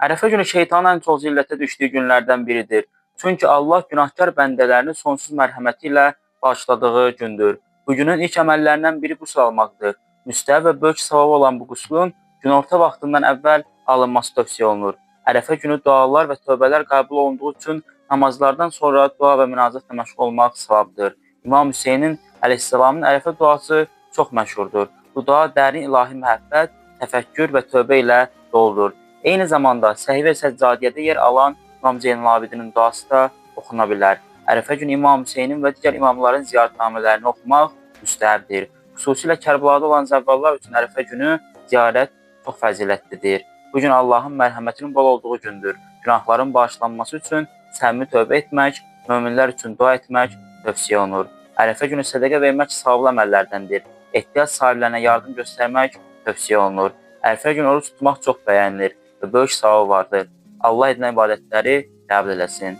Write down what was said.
Ərəfə günü şeytanın ən çox zillətə düşdüyü günlərdən biridir. Çünki Allah günahkar bəndələrini sonsuz mərhəməti ilə bağışladığı gündür. Bu günün ilk əməllərindən biri qusl almaqdır. Müstəhəb və böyük savabı olan bu quslun günorta vaxtından əvvəl alınması tövsiyə olunur. Ərəfə günü dualar və tövbələr qəbul olunduğu üçün namazlardan sonra dua və münacatla məşğul olmaq savabdır. İmam Hüseynin əleyhissalamın ərəfə duası çox məşhurdur. Bu dua dərin ilahi məhəbbət, təfəkkür və tövbə ilə doludur. Eyni zamanda Səhifə Səccadiyyədə yer alan İmam Zeynalabidinin duası da oxuna bilər. Ərəfə günü İmam Hüseynin və digər imamların ziyarətnamələrini oxumaq müstəhəbdir. Xüsusilə Kərbəlada olan zəvvallar üçün Ərəfə günü ziyarət çox fəzilətlidir. Bu gün Allahın mərhəmətinin bol olduğu gündür. Günahların bağışlanması üçün səmimi tövbə etmək, möminlər üçün dua etmək tövsiyə olunur. Ərəfə günü sədəqə vermək savablı əməllərdəndir. Ehtiyac sahiblərinə yardım göstərmək tövsiyə olunur. Ərəfə günü oruç tutmaq çox bəyənilir və böyük savabı vardır. Allah edilən ibadətləri qəbul eləsin.